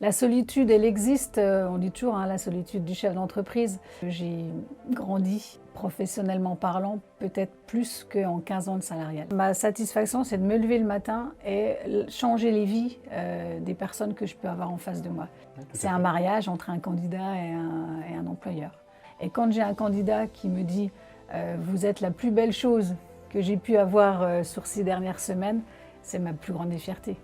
La solitude, elle existe, on dit toujours, hein, la solitude du chef d'entreprise. J'ai grandi, professionnellement parlant, peut-être plus qu'en 15 ans de salariat. Ma satisfaction, c'est de me lever le matin et changer les vies des personnes que je peux avoir en face de moi. Ouais, tout C'est à un fait. mariage entre un candidat et un employeur. Et quand j'ai un candidat qui me dit vous êtes la plus belle chose que j'ai pu avoir sur ces dernières semaines, c'est ma plus grande fierté.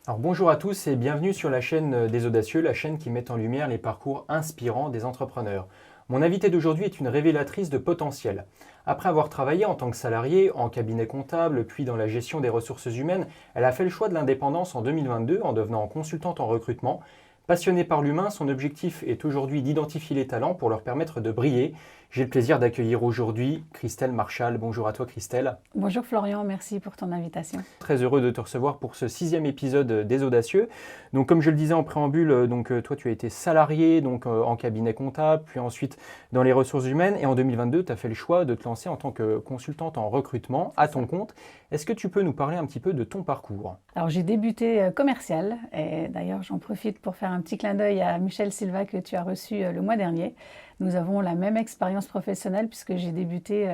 Alors bonjour à tous et bienvenue sur la chaîne des Audacieux, la chaîne qui met en lumière les parcours inspirants des entrepreneurs. Mon invitée d'aujourd'hui est une révélatrice de potentiel. Après avoir travaillé en tant que salariée, en cabinet comptable, puis dans la gestion des ressources humaines, elle a fait le choix de l'indépendance en 2022 en devenant consultante en recrutement. Passionnée par l'humain, son objectif est aujourd'hui d'identifier les talents pour leur permettre de briller. J'ai le plaisir d'accueillir aujourd'hui Christelle Marchal. Bonjour à toi Christelle. Bonjour Florian, merci pour ton invitation. Très heureux de te recevoir pour ce 6e épisode des Audacieux. Donc, comme je le disais en préambule, toi tu as été salarié en cabinet comptable, puis ensuite dans les ressources humaines. Et en 2022, tu as fait le choix de te lancer en tant que consultante en recrutement à ton compte. Est-ce que tu peux nous parler un petit peu de ton parcours ? Alors j'ai débuté commercial et d'ailleurs j'en profite pour faire un petit clin d'œil à Michel Silva que tu as reçu le mois dernier. Nous avons la même expérience professionnelle puisque j'ai débuté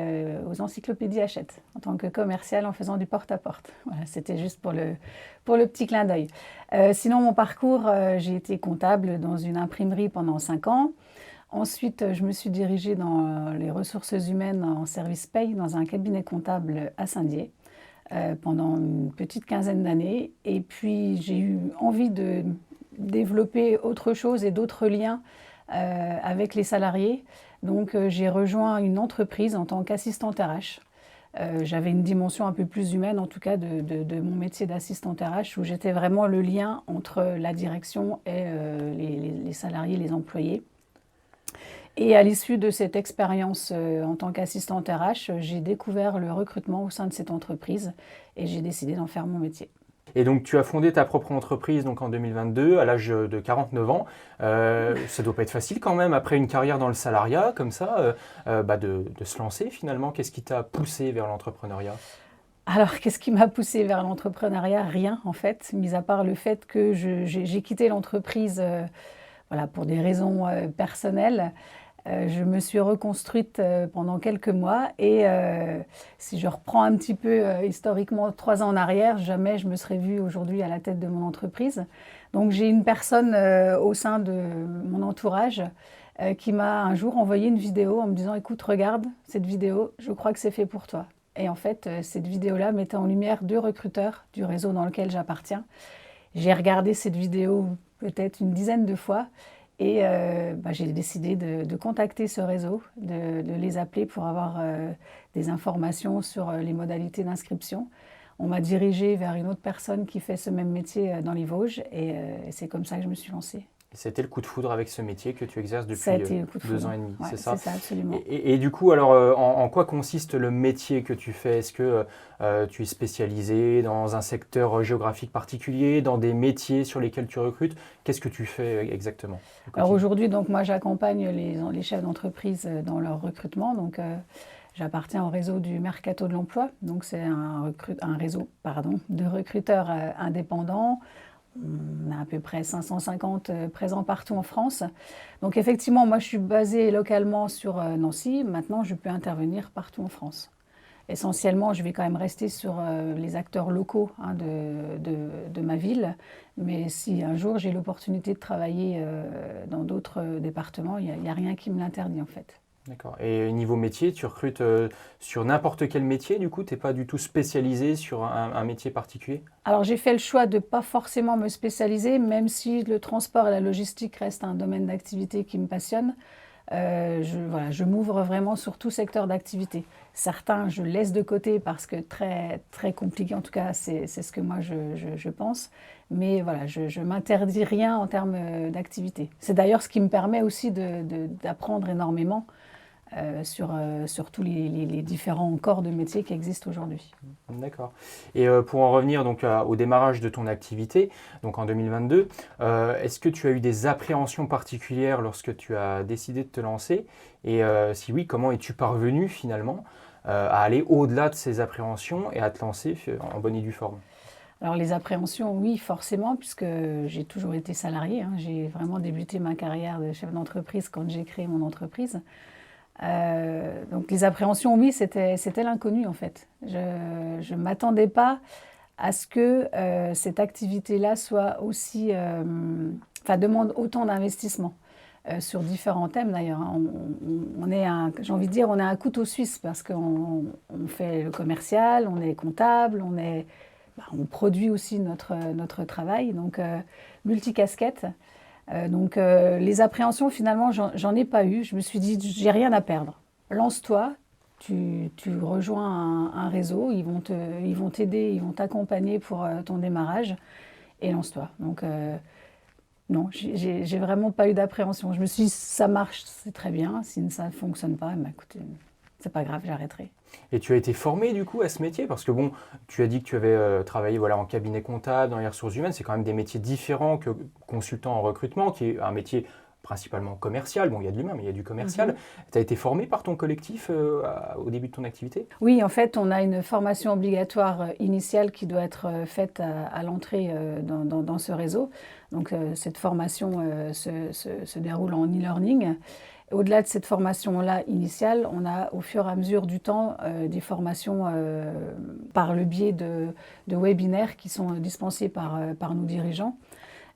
aux encyclopédies Hachette en tant que commercial en faisant du porte-à-porte. Voilà, c'était juste pour le petit clin d'œil. Sinon mon parcours, j'ai été comptable dans une imprimerie pendant 5 ans. Ensuite, je me suis dirigée dans les ressources humaines en service paye dans un cabinet comptable à Saint-Dié pendant une petite quinzaine d'années. Et puis, j'ai eu envie de développer autre chose et d'autres liens avec les salariés. Donc, j'ai rejoint une entreprise en tant qu'assistante RH. J'avais une dimension un peu plus humaine, en tout cas, de mon métier d'assistante RH, où j'étais vraiment le lien entre la direction et les salariés, les employés. Et à l'issue de cette expérience en tant qu'assistante RH, j'ai découvert le recrutement au sein de cette entreprise et j'ai décidé d'en faire mon métier. Et donc, tu as fondé ta propre entreprise en 2022, à l'âge de 49 ans. Ça ne doit pas être facile quand même, après une carrière dans le salariat, comme ça, de se lancer finalement. Qu'est-ce qui t'a poussé vers l'entrepreneuriat ? Alors, qu'est-ce qui m'a poussée vers l'entrepreneuriat? Rien, en fait, mis à part le fait que j'ai quitté l'entreprise voilà, pour des raisons personnelles. Je me suis reconstruite pendant quelques mois et si je reprends un petit peu historiquement 3 ans en arrière, jamais je me serais vue aujourd'hui à la tête de mon entreprise. Donc j'ai une personne au sein de mon entourage qui m'a un jour envoyé une vidéo en me disant « Écoute, regarde cette vidéo, je crois que c'est fait pour toi ». Et en fait, cette vidéo-là mettait en lumière 2 recruteurs du réseau dans lequel j'appartiens. J'ai regardé cette vidéo peut-être une dizaine de fois. Et j'ai décidé de contacter ce réseau, de les appeler pour avoir des informations sur les modalités d'inscription. On m'a dirigée vers une autre personne qui fait ce même métier dans les Vosges et c'est comme ça que je me suis lancée. C'était le coup de foudre avec ce métier que tu exerces Ça a depuis été le coup de 2 foudre. ans et demi, Ouais, c'est ça? C'est ça, absolument. Et du coup, alors, en quoi consiste le métier que tu fais? Est-ce que tu es spécialisé dans un secteur géographique particulier, dans des métiers sur lesquels tu recrutes? Qu'est-ce que tu fais exactement au Alors quotidien? aujourd'hui, donc, moi j'accompagne les chefs d'entreprise dans leur recrutement. Donc, j'appartiens au réseau du Mercato de l'Emploi. Donc c'est un réseau de recruteurs indépendants. On a à peu près 550 présents partout en France. Donc effectivement, moi je suis basée localement sur Nancy. Maintenant, je peux intervenir partout en France. Essentiellement, je vais quand même rester sur les acteurs locaux de ma ville. Mais si un jour j'ai l'opportunité de travailler dans d'autres départements, il n'y a rien qui me l'interdit en fait. D'accord. Et niveau métier, tu recrutes sur n'importe quel métier, du coup, tu n'es pas du tout spécialisé sur un métier particulier? Alors j'ai fait le choix de ne pas forcément me spécialiser, même si le transport et la logistique restent un domaine d'activité qui me passionne. Je m'ouvre vraiment sur tout secteur d'activité. Certains, je laisse de côté parce que très, très compliqué, en tout cas, c'est ce que moi je pense. Mais voilà, je m'interdis rien en termes d'activité. C'est d'ailleurs ce qui me permet aussi d'apprendre énormément sur tous les différents corps de métier qui existent aujourd'hui. D'accord. Et pour en revenir au démarrage de ton activité, donc en 2022, est-ce que tu as eu des appréhensions particulières lorsque tu as décidé de te lancer? Et si oui, comment es-tu parvenu finalement à aller au-delà de ces appréhensions et à te lancer en bonne et due forme? Alors les appréhensions, oui, forcément, puisque j'ai toujours été salariée, hein. J'ai vraiment débuté ma carrière de chef d'entreprise quand j'ai créé mon entreprise. Donc les appréhensions, oui, c'était l'inconnu en fait. Je ne m'attendais pas à ce que cette activité-là soit aussi, enfin, demande autant d'investissement sur différents thèmes d'ailleurs, hein. On est j'ai envie de dire, on est un couteau suisse parce qu'on fait le commercial, on est comptable, on produit aussi notre travail, donc multicasquette. Donc les appréhensions, finalement, j'en ai pas eu. Je me suis dit, j'ai rien à perdre. Lance-toi, tu rejoins un réseau, ils vont t'aider, ils vont t'accompagner pour ton démarrage et lance-toi. Donc non, j'ai vraiment pas eu d'appréhension. Je me suis dit, ça marche, c'est très bien. Si ça ne fonctionne pas, écoutez, c'est pas grave, j'arrêterai. Et tu as été formé du coup à ce métier? Parce que bon, tu as dit que tu avais travaillé en cabinet comptable, dans les ressources humaines, c'est quand même des métiers différents que consultant en recrutement, qui est un métier principalement commercial. Bon, il y a de l'humain, mais il y a du commercial. Tu as été formé par ton collectif au début de ton activité? Oui, en fait, on a une formation obligatoire initiale qui doit être faite à l'entrée dans ce réseau. Donc cette formation se déroule en e-learning. Au-delà de cette formation-là initiale, on a au fur et à mesure du temps des formations par le biais de webinaires qui sont dispensés par nos dirigeants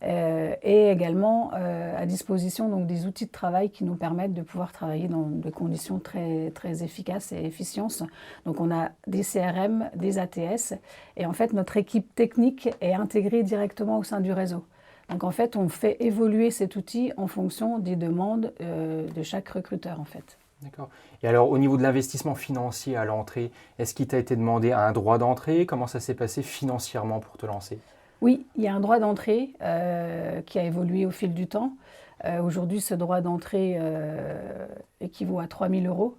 et également à disposition donc, des outils de travail qui nous permettent de pouvoir travailler dans des conditions très, très efficaces et efficientes. Donc on a des CRM, des ATS et en fait notre équipe technique est intégrée directement au sein du réseau. Donc en fait, on fait évoluer cet outil en fonction des demandes de chaque recruteur en fait. D'accord. Et alors au niveau de l'investissement financier à l'entrée, est-ce qu'il t'a été demandé un droit d'entrée? Comment ça s'est passé financièrement pour te lancer? Oui, il y a un droit d'entrée qui a évolué au fil du temps. Aujourd'hui, ce droit d'entrée équivaut à 3 000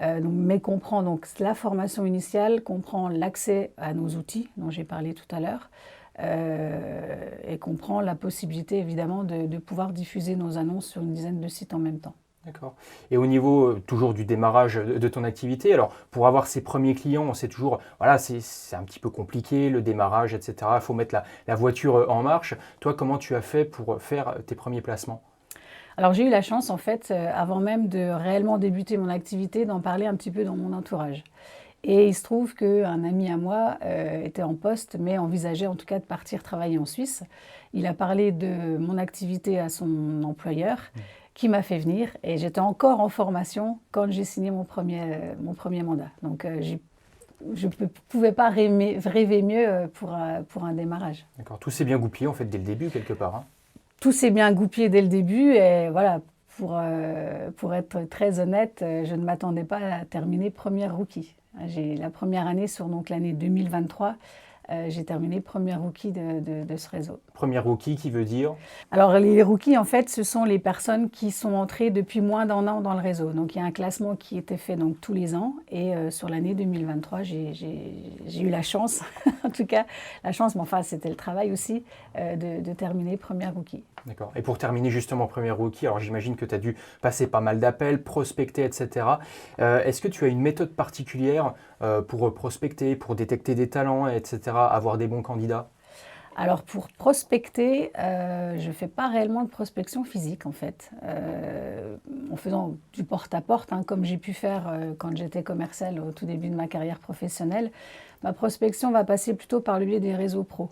€. Mais comprend donc la formation initiale, comprend l'accès à nos outils dont j'ai parlé tout à l'heure. Et comprend la possibilité évidemment de pouvoir diffuser nos annonces sur une dizaine de sites en même temps. D'accord. Et au niveau toujours du démarrage de ton activité, alors pour avoir ses premiers clients, on sait toujours, voilà, c'est un petit peu compliqué, le démarrage, etc. Il faut mettre la voiture en marche. Toi, comment tu as fait pour faire tes premiers placements? Alors j'ai eu la chance en fait, avant même de réellement débuter mon activité, d'en parler un petit peu dans mon entourage. Et il se trouve qu'un ami à moi était en poste, mais envisageait en tout cas de partir travailler en Suisse. Il a parlé de mon activité à son employeur, qui m'a fait venir. Et j'étais encore en formation quand j'ai signé mon premier mandat. Donc je ne pouvais pas rêver mieux pour un démarrage. D'accord. Tout s'est bien goupillé en fait dès le début quelque part, hein. Tout s'est bien goupillé dès le début et voilà, pour être très honnête, je ne m'attendais pas à terminer première rookie. J'ai la première année sur donc l'année 2023, j'ai terminé première rookie de ce réseau. Première rookie qui veut dire? Alors les rookies, en fait, ce sont les personnes qui sont entrées depuis moins d'un an dans le réseau. Donc il y a un classement qui était fait donc, tous les ans et sur l'année 2023, j'ai eu la chance, en tout cas la chance, mais enfin c'était le travail aussi, de terminer première rookie. D'accord. Et pour terminer justement première rookie, alors j'imagine que tu as dû passer pas mal d'appels, prospecter, etc. Est-ce que tu as une méthode particulière pour prospecter, pour détecter des talents, etc., avoir des bons candidats? Alors pour prospecter, je ne fais pas réellement de prospection physique en fait. En faisant du porte-à-porte, hein, comme j'ai pu faire quand j'étais commerciale au tout début de ma carrière professionnelle, ma prospection va passer plutôt par le biais des réseaux pro.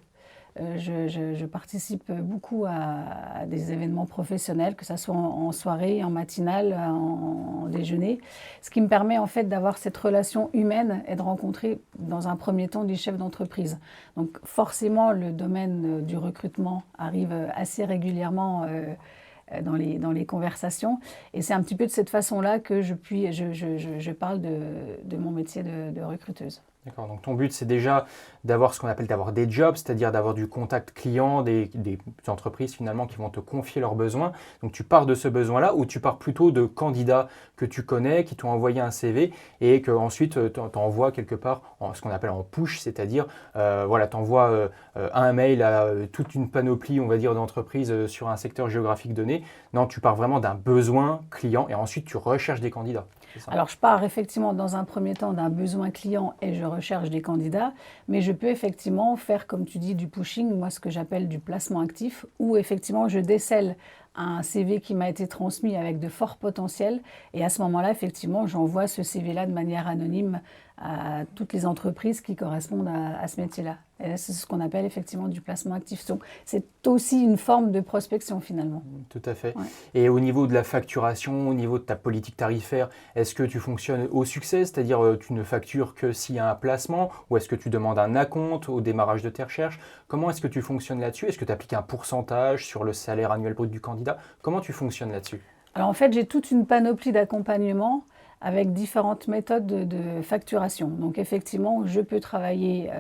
Je participe beaucoup à des événements professionnels, que ce soit en soirée, en matinale, en déjeuner, ce qui me permet en fait d'avoir cette relation humaine et de rencontrer dans un premier temps des chefs d'entreprise. Donc forcément, le domaine du recrutement arrive assez régulièrement dans les conversations et c'est un petit peu de cette façon-là que je parle de mon métier de recruteuse. D'accord, donc ton but c'est déjà d'avoir ce qu'on appelle d'avoir des jobs, c'est-à-dire d'avoir du contact client, des entreprises finalement qui vont te confier leurs besoins. Donc tu pars de ce besoin-là ou tu pars plutôt de candidats que tu connais, qui t'ont envoyé un CV et qu'ensuite tu envoies quelque part ce qu'on appelle en push, c'est-à-dire voilà, tu envoies un mail à toute une panoplie, on va dire, d'entreprises sur un secteur géographique donné. Non, tu pars vraiment d'un besoin client et ensuite tu recherches des candidats. c'est ça? Alors, je pars effectivement dans un premier temps d'un besoin client et je recherche des candidats, mais je peux effectivement faire, comme tu dis, du pushing, moi ce que j'appelle du placement actif, où effectivement je décèle un CV qui m'a été transmis avec de forts potentiels et à ce moment-là, effectivement, j'envoie ce CV-là de manière anonyme à toutes les entreprises qui correspondent à ce métier-là. Et là, c'est ce qu'on appelle effectivement du placement actif. Donc, c'est aussi une forme de prospection finalement. Tout à fait. Ouais. Et au niveau de la facturation, au niveau de ta politique tarifaire, est-ce que tu fonctionnes au succès, c'est-à-dire tu ne factures que s'il y a un placement, ou est-ce que tu demandes un acompte au démarrage de tes recherches? Comment est-ce que tu fonctionnes là-dessus? Est-ce que tu appliques un pourcentage sur le salaire annuel brut du candidat? Comment tu fonctionnes là-dessus? Alors en fait, j'ai toute une panoplie d'accompagnement avec différentes méthodes de facturation. Donc effectivement, je peux travailler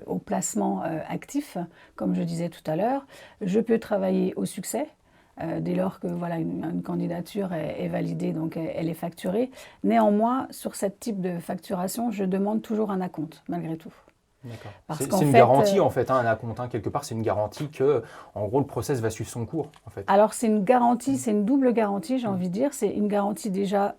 au placement actif, comme je disais tout à l'heure. Je peux travailler au succès, dès lors que voilà, une candidature est validée, donc elle est facturée. Néanmoins, sur ce type de facturation, je demande toujours un acompte, malgré tout. D'accord. Parce C'est qu'en une fait, garantie en fait, hein, un acompte, hein, quelque part, c'est une garantie que, en gros, le process va suivre son cours, en fait. alors c'est une garantie, c'est une double garantie, j'ai envie de dire. C'est une garantie déjà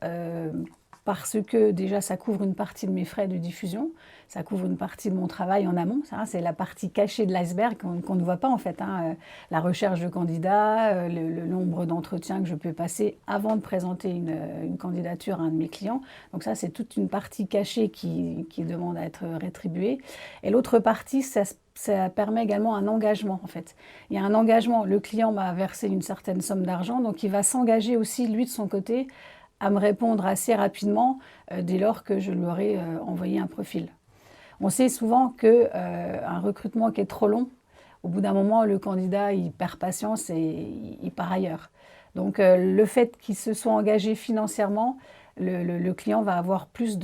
parce que déjà ça couvre une partie de mes frais de diffusion, ça couvre une partie de mon travail en amont. Ça, c'est la partie cachée de l'iceberg qu'on ne voit pas en fait, hein. La recherche de candidats, le nombre d'entretiens que je peux passer avant de présenter une candidature à un de mes clients. Donc ça, c'est toute une partie cachée qui demande à être rétribuée. Et l'autre partie, ça permet également un engagement en fait. Il y a un engagement, le client m'a versé une certaine somme d'argent, donc il va s'engager aussi, lui de son côté, à me répondre assez rapidement dès lors que je lui aurai envoyé un profil. On sait souvent qu'un recrutement qui est trop long, au bout d'un moment, le candidat il perd patience et il part ailleurs. Donc le fait qu'il se soit engagé financièrement, le client va avoir plus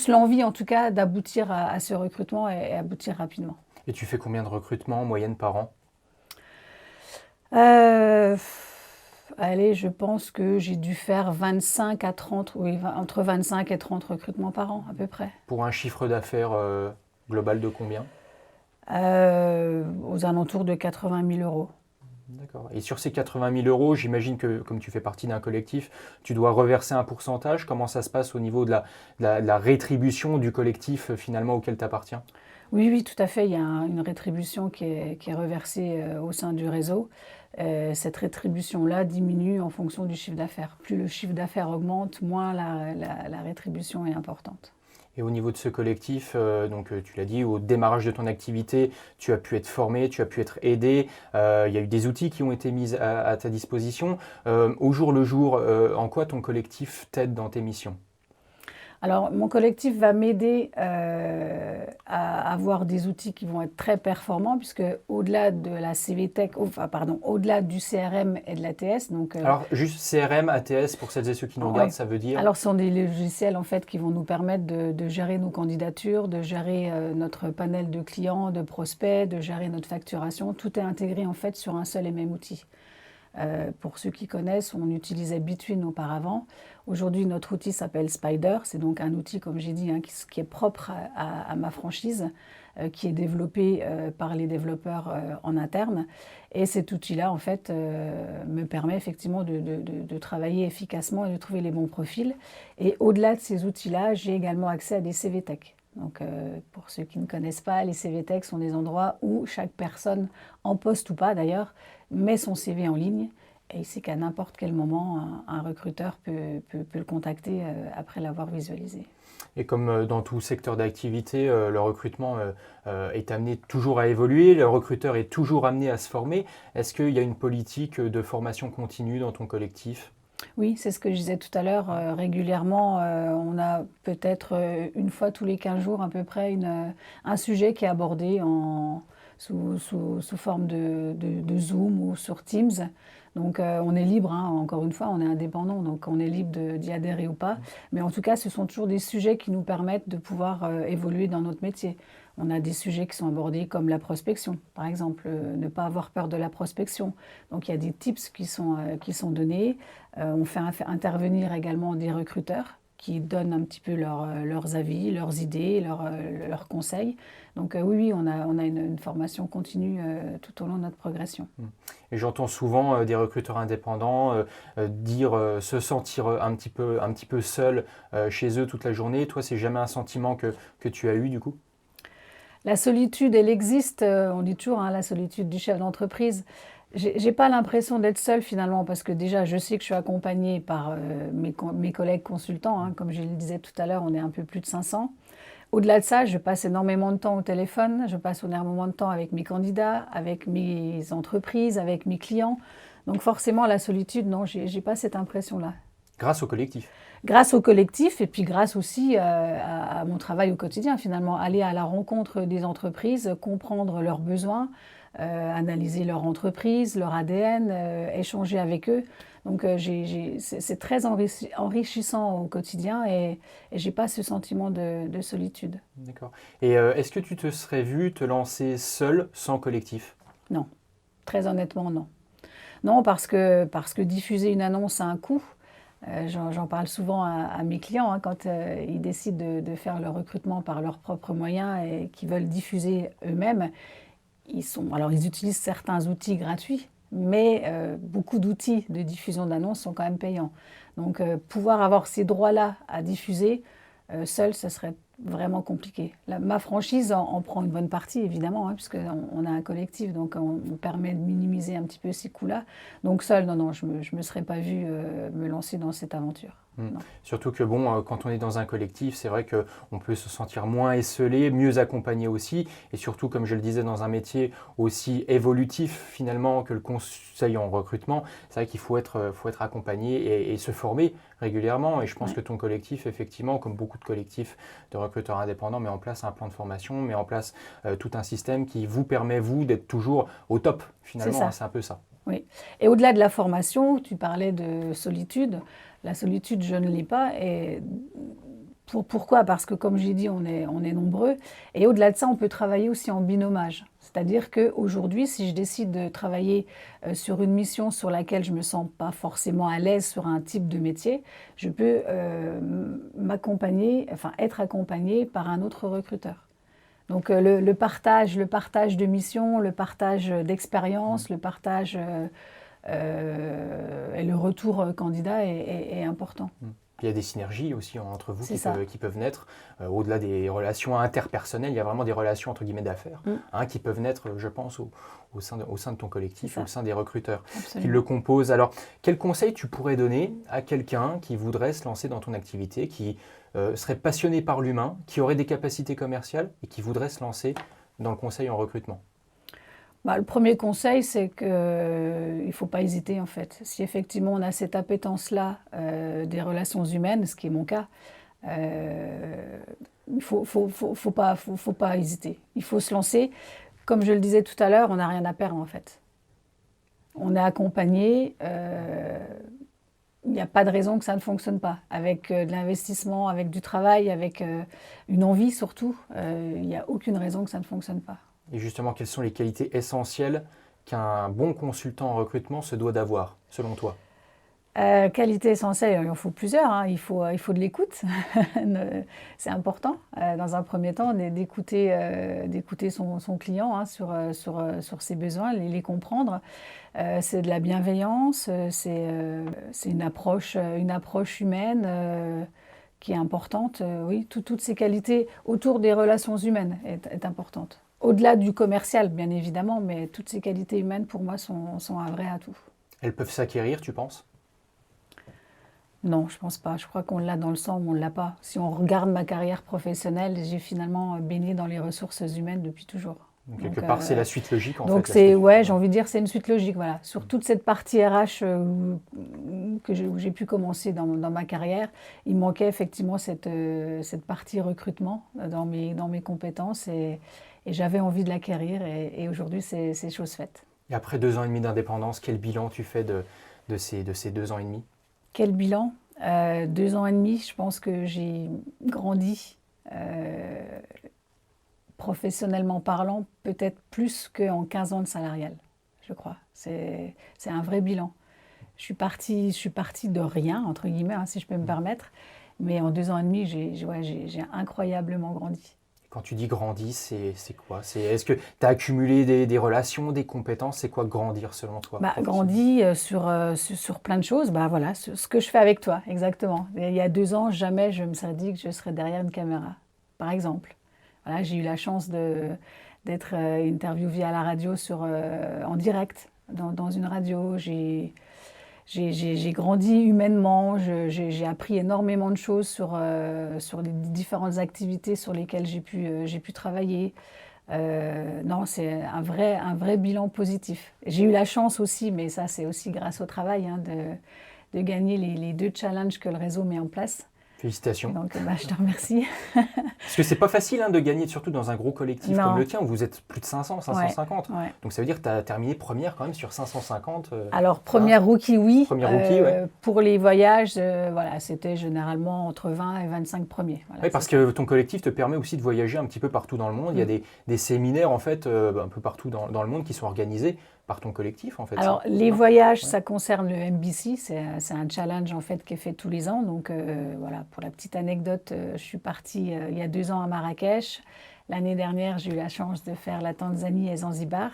l'envie en tout cas d'aboutir à ce recrutement et aboutir rapidement. Et tu fais combien de recrutements en moyenne par an? Euh, Allez, je pense que j'ai dû faire 25 à 30, oui, entre 25 et 30 recrutements par an à peu près. Pour un chiffre d'affaires global de combien? Aux alentours de 80 000 euros. D'accord. Et sur ces 80 000 euros, j'imagine que comme tu fais partie d'un collectif, tu dois reverser un pourcentage. Comment ça se passe au niveau de la rétribution du collectif finalement auquel tu appartiens? Oui, oui, tout à fait. Il y a une rétribution qui est reversée au sein du réseau. Cette rétribution-là diminue en fonction du chiffre d'affaires. Plus le chiffre d'affaires augmente, moins la rétribution est importante. Et au niveau de ce collectif, tu l'as dit, au démarrage de ton activité, tu as pu être formé, tu as pu être aidé, il y a eu des outils qui ont été mis à ta disposition. Au jour le jour, en quoi ton collectif t'aide dans tes missions? Alors, mon collectif va m'aider à avoir des outils qui vont être très performants, puisque au-delà de la CVTech, enfin, pardon, au-delà du CRM et de l'ATS, donc Alors, juste CRM, ATS, pour celles et ceux qui nous regardent, ouais. ça veut dire? Alors, ce sont des logiciels en fait qui vont nous permettre de gérer nos candidatures, de gérer notre panel de clients, de prospects, de gérer notre facturation. Tout est intégré en fait sur un seul et même outil. Pour ceux qui connaissent, on utilisait Between auparavant. Aujourd'hui, notre outil s'appelle Spider. C'est donc un outil, comme j'ai dit, hein, qui est propre à ma franchise, qui est développé par les développeurs en interne. Et cet outil-là, en fait, me permet effectivement de travailler efficacement et de trouver les bons profils. Et au-delà de ces outils-là, j'ai également accès à des CVTech. Donc, pour ceux qui ne connaissent pas, les CVTech sont des endroits où chaque personne, en poste ou pas d'ailleurs, met son CV en ligne et il sait qu'à n'importe quel moment, un recruteur peut le contacter après l'avoir visualisé. Et comme dans tout secteur d'activité, le recrutement est amené toujours à évoluer, le recruteur est toujours amené à se former. Est-ce qu'il y a une politique de formation continue dans ton collectif? Oui, c'est ce que je disais tout à l'heure. Régulièrement, on a peut-être une fois tous les 15 jours à peu près un sujet qui est abordé sous forme de Zoom ou sur Teams. Donc on est libre, hein, encore une fois, on est indépendant, donc on est libre d'y adhérer ou pas. Mais en tout cas, ce sont toujours des sujets qui nous permettent de pouvoir évoluer dans notre métier. On a des sujets qui sont abordés comme la prospection, par exemple, ne pas avoir peur de la prospection. Donc il y a des tips qui sont donnés. On fait intervenir également des recruteurs qui donnent un petit peu leurs avis, leurs idées, leurs conseils. Donc oui, on a une formation continue tout au long de notre progression. Et j'entends souvent des recruteurs indépendants dire se sentir un petit peu seul chez eux toute la journée. Toi, c'est jamais un sentiment que tu as eu du coup? La solitude, elle existe, on dit toujours, hein, la solitude du chef d'entreprise. J'ai pas l'impression d'être seule finalement, parce que déjà, je sais que je suis accompagnée par mes collègues consultants, hein. Comme je le disais tout à l'heure, on est un peu plus de 500. Au-delà de ça, je passe énormément de temps au téléphone, je passe énormément de temps avec mes candidats, avec mes entreprises, avec mes clients. Donc forcément, la solitude, non, j'ai pas cette impression-là. Grâce au collectif. Grâce au collectif et puis grâce aussi à mon travail au quotidien finalement, aller à la rencontre des entreprises, comprendre leurs besoins, analyser leur entreprise, leur ADN, échanger avec eux. Donc c'est très enrichissant au quotidien et j'ai pas ce sentiment de solitude. D'accord. Et est-ce que tu te serais vu te lancer seul, sans collectif? Non, très honnêtement non. Non, parce que diffuser une annonce a un coût. J'en parle souvent à mes clients, hein, quand ils décident de faire leur recrutement par leurs propres moyens et qu'ils veulent diffuser eux-mêmes. Alors ils utilisent certains outils gratuits, mais beaucoup d'outils de diffusion d'annonces sont quand même payants. Donc pouvoir avoir ces droits-là à diffuser, seul, ce serait vraiment compliqué. Ma franchise en prend une bonne partie, évidemment, hein, puisqu'on a un collectif, donc on permet de minimiser un petit peu ces coûts-là. Donc seul, non, je me serais pas vue me lancer dans cette aventure. Non. Surtout que bon, quand on est dans un collectif, c'est vrai qu'on peut se sentir moins esseulé, mieux accompagné aussi, et surtout, comme je le disais, dans un métier aussi évolutif finalement que le conseil en recrutement, c'est vrai qu'il faut être accompagné et se former régulièrement. Et je pense que ton collectif, effectivement, comme beaucoup de collectifs de recruteurs indépendants, met en place un plan de formation, met en place tout un système qui vous permet, vous, d'être toujours au top finalement. C'est un peu ça. Oui. Et au-delà de la formation, tu parlais de solitude. La solitude, je ne l'ai pas. Et pourquoi? Parce que, comme j'ai dit, on est nombreux. Et au-delà de ça, on peut travailler aussi en binomage. C'est-à-dire qu'aujourd'hui, si je décide de travailler sur une mission sur laquelle je ne me sens pas forcément à l'aise sur un type de métier, je peux être accompagnée par un autre recruteur. Donc le partage de mission, le partage d'expérience, le partage et le retour candidat est important. Il y a des synergies aussi entre vous qui peuvent naître. Au-delà des relations interpersonnelles, il y a vraiment des relations entre guillemets d'affaires qui peuvent naître, je pense, au sein de ton collectif, au sein des recruteurs qui le composent. Alors, quel conseil tu pourrais donner à quelqu'un qui voudrait se lancer dans ton activité, qui serait passionné par l'humain, qui aurait des capacités commerciales et qui voudrait se lancer dans le conseil en recrutement? Le premier conseil, c'est qu'il ne faut pas hésiter en fait. Si effectivement on a cette appétence-là des relations humaines, ce qui est mon cas, il faut pas hésiter. Il faut se lancer. Comme je le disais tout à l'heure, on n'a rien à perdre en fait. On est accompagné. Il n'y a pas de raison que ça ne fonctionne pas. Avec de l'investissement, avec du travail, avec une envie surtout, il n'y a aucune raison que ça ne fonctionne pas. Et justement, quelles sont les qualités essentielles qu'un bon consultant en recrutement se doit d'avoir, selon toi? Qualité essentielle, il en faut plusieurs, hein. Il faut de l'écoute, c'est important. Dans un premier temps, d'écouter son client hein, sur ses besoins, les comprendre. C'est de la bienveillance, c'est une approche humaine qui est importante. Oui, toutes ces qualités autour des relations humaines est importante. Au-delà du commercial, bien évidemment, mais toutes ces qualités humaines, pour moi, sont un vrai atout. Elles peuvent s'acquérir, tu penses? Non, je pense pas. Je crois qu'on l'a dans le sang ou on ne l'a pas. Si on regarde ma carrière professionnelle, j'ai finalement baigné dans les ressources humaines depuis toujours. Donc, quelque part, c'est la suite logique en fait. Donc j'ai envie de dire c'est une suite logique, voilà. Sur toute cette partie RH où j'ai pu commencer dans ma carrière, il manquait effectivement cette partie recrutement dans mes compétences et j'avais envie de l'acquérir et aujourd'hui c'est chose faite. Et après 2 ans et demi d'indépendance, quel bilan tu fais de ces 2 ans et demi? Quel bilan? 2 ans et demi, je pense que j'ai grandi professionnellement parlant, peut-être plus qu'en 15 ans de salarial, je crois. C'est un vrai bilan. Je suis partie de rien, entre guillemets, hein, si je peux me permettre, Mais en 2 ans et demi, j'ai incroyablement grandi. Quand tu dis grandir, c'est quoi? Est-ce que tu as accumulé des relations, des compétences? C'est quoi grandir selon toi? Grandi sur plein de choses, voilà, ce que je fais avec toi, exactement. Et il y a 2 ans, jamais je me serais dit que je serais derrière une caméra, par exemple. Voilà, j'ai eu la chance d'être interviewée à la radio en direct, dans une radio. J'ai grandi humainement, j'ai appris énormément de choses sur les différentes activités sur lesquelles j'ai pu travailler. Non, c'est un vrai bilan positif. J'ai eu la chance aussi, mais ça c'est aussi grâce au travail, hein, de gagner les 2 challenges que le réseau met en place. Félicitations. Donc je te remercie. Parce que c'est pas facile de gagner, surtout dans un gros collectif Non. comme le tien, où vous êtes plus de 500, 550. Ouais. Donc ça veut dire que tu as terminé première quand même sur 550. Alors première rookie, oui. Première rookie, ouais. Pour les voyages, voilà, c'était généralement entre 20 et 25 premiers. Voilà, oui, parce que ton collectif te permet aussi de voyager un petit peu partout dans le monde. Il y a des séminaires en fait un peu partout dans le monde qui sont organisés par ton collectif en fait. Alors les voyages, ça concerne le MBC, c'est un challenge en fait qui est fait tous les ans. Donc voilà, pour la petite anecdote, je suis partie il y a 2 ans à Marrakech. L'année dernière, j'ai eu la chance de faire la Tanzanie et Zanzibar.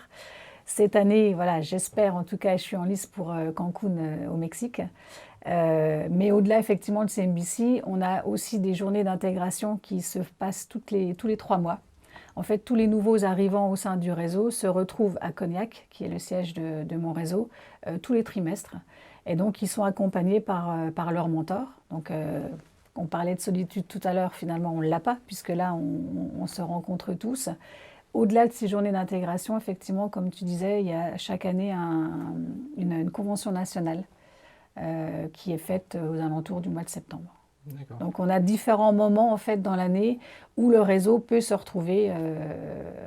Cette année, voilà, j'espère en tout cas, je suis en lice pour Cancun au Mexique. Mais au-delà effectivement de ces MBC, on a aussi des journées d'intégration qui se passent tous les 3 mois. En fait, tous les nouveaux arrivants au sein du réseau se retrouvent à Cognac, qui est le siège de mon réseau, tous les trimestres. Et donc, ils sont accompagnés par leur mentor. Donc, on parlait de solitude tout à l'heure, finalement, on ne l'a pas, puisque là, on se rencontre tous. Au-delà de ces journées d'intégration, effectivement, comme tu disais, il y a chaque année une convention nationale qui est faite aux alentours du mois de septembre. Donc on a différents moments en fait dans l'année où le réseau peut se retrouver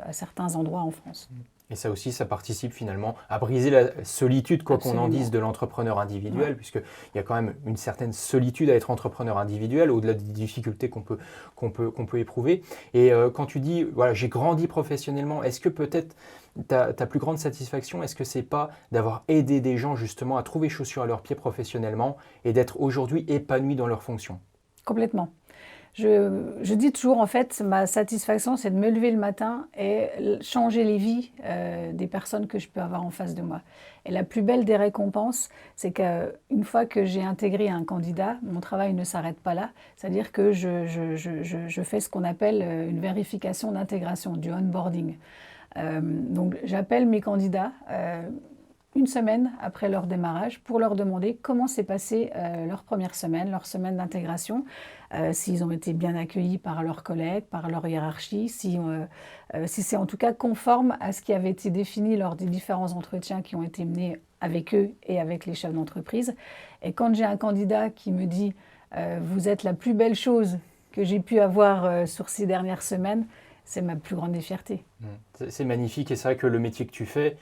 à certains endroits en France. Et ça aussi, ça participe finalement à briser la solitude, quoi qu'on en dise, de l'entrepreneur individuel, ouais. Puisqu'il y a quand même une certaine solitude à être entrepreneur individuel, au-delà des difficultés qu'on peut éprouver. Et quand tu dis, voilà, j'ai grandi professionnellement, est-ce que peut-être ta plus grande satisfaction, est-ce que c'est pas d'avoir aidé des gens justement à trouver chaussures à leurs pieds professionnellement et d'être aujourd'hui épanouis dans leurs fonctions? Complètement. Je dis toujours, en fait, ma satisfaction, c'est de me lever le matin et changer les vies des personnes que je peux avoir en face de moi. Et la plus belle des récompenses, c'est qu'une fois que j'ai intégré un candidat, mon travail ne s'arrête pas là. C'est-à-dire que je fais ce qu'on appelle une vérification d'intégration, du onboarding. Donc, j'appelle mes candidats une semaine après leur démarrage pour leur demander comment s'est passée leur première semaine, leur semaine d'intégration, s'ils ont été bien accueillis par leurs collègues, par leur hiérarchie, si c'est en tout cas conforme à ce qui avait été défini lors des différents entretiens qui ont été menés avec eux et avec les chefs d'entreprise. Et quand j'ai un candidat qui me dit vous êtes la plus belle chose que j'ai pu avoir sur ces dernières semaines, c'est ma plus grande fierté. C'est magnifique et c'est vrai que le métier que tu fais,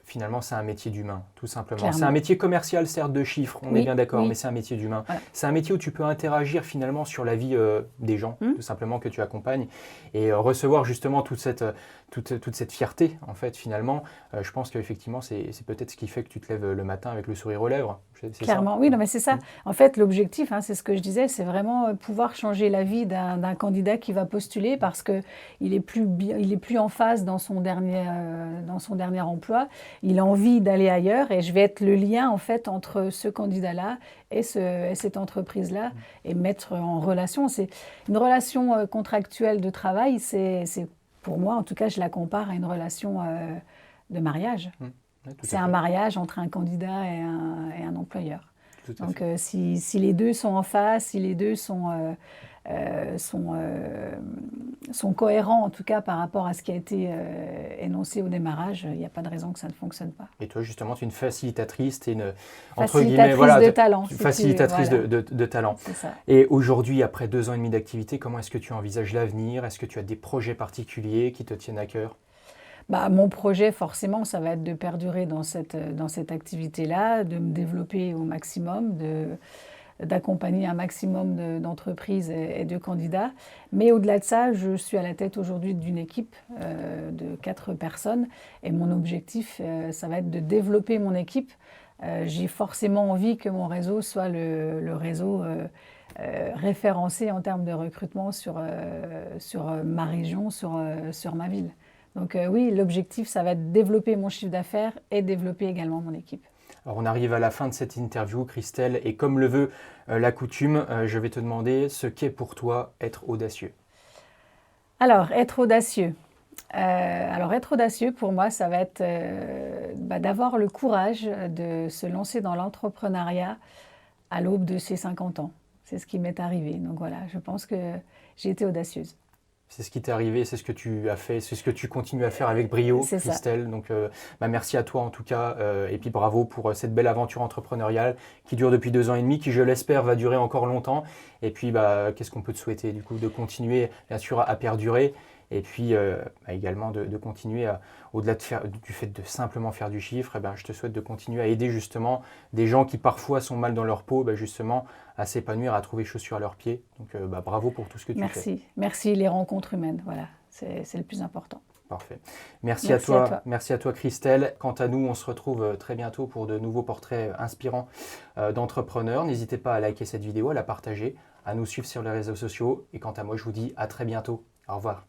finalement, c'est un métier d'humain, tout simplement. Clairement. C'est un métier commercial, certes, de chiffres, on est bien d'accord, mais c'est un métier d'humain. Voilà. C'est un métier où tu peux interagir finalement sur la vie des gens, tout simplement, que tu accompagnes, et recevoir justement toute cette fierté, en fait, finalement. Je pense qu'effectivement, c'est peut-être ce qui fait que tu te lèves le matin avec le sourire aux lèvres. Clairement, ça. Oui, non, mais c'est ça. En fait, l'objectif, c'est ce que je disais, c'est vraiment pouvoir changer la vie d'un candidat qui va postuler parce qu'il est plus en phase dans son dernier emploi. Il a envie d'aller ailleurs et je vais être le lien en fait entre ce candidat-là et cette entreprise-là et mettre en relation. C'est une relation contractuelle de travail. C'est pour moi, en tout cas, je la compare à une relation de mariage. C'est un mariage entre un candidat et un employeur. Donc, si les deux sont en phase, si les deux sont cohérents, en tout cas par rapport à ce qui a été énoncé au démarrage, il n'y a pas de raison que ça ne fonctionne pas. Et toi, justement, tu es une facilitatrice, tu es une de talent. Facilitatrice de talent. C'est ça. Et aujourd'hui, après 2 ans et demi d'activité, comment est-ce que tu envisages l'avenir? Est-ce que tu as des projets particuliers qui te tiennent à cœur? Mon projet, forcément, ça va être de perdurer dans cette activité-là, de me développer au maximum, d'accompagner un maximum d'entreprises et de candidats. Mais au-delà de ça, je suis à la tête aujourd'hui d'une équipe de 4 personnes. Et mon objectif, ça va être de développer mon équipe. J'ai forcément envie que mon réseau soit le réseau référencé en termes de recrutement sur ma région, sur ma ville. Donc oui, l'objectif, ça va être de développer mon chiffre d'affaires et développer également mon équipe. Alors on arrive à la fin de cette interview, Christelle, et comme le veut la coutume, je vais te demander ce qu'est pour toi être audacieux. Alors, être audacieux. Être audacieux, pour moi, ça va être d'avoir le courage de se lancer dans l'entrepreneuriat à l'aube de ses 50 ans. C'est ce qui m'est arrivé. Donc voilà, je pense que j'ai été audacieuse. C'est ce qui t'est arrivé, c'est ce que tu as fait, c'est ce que tu continues à faire avec brio, C'est ça. Christelle. Donc, merci à toi en tout cas, et puis bravo pour cette belle aventure entrepreneuriale qui dure depuis 2 ans et demi, qui je l'espère va durer encore longtemps. Et puis, qu'est-ce qu'on peut te souhaiter du coup de continuer bien sûr à perdurer, et puis également de continuer au-delà du fait de simplement faire du chiffre. Je te souhaite de continuer à aider justement des gens qui parfois sont mal dans leur peau, justement à s'épanouir, à trouver chaussures à leurs pieds. Donc bravo pour tout ce que tu fais. Merci. Merci les rencontres humaines. Voilà, c'est le plus important. Parfait. Merci à toi Christelle. Quant à nous, on se retrouve très bientôt pour de nouveaux portraits inspirants d'entrepreneurs. N'hésitez pas à liker cette vidéo, à la partager, à nous suivre sur les réseaux sociaux. Et quant à moi, je vous dis à très bientôt. Au revoir.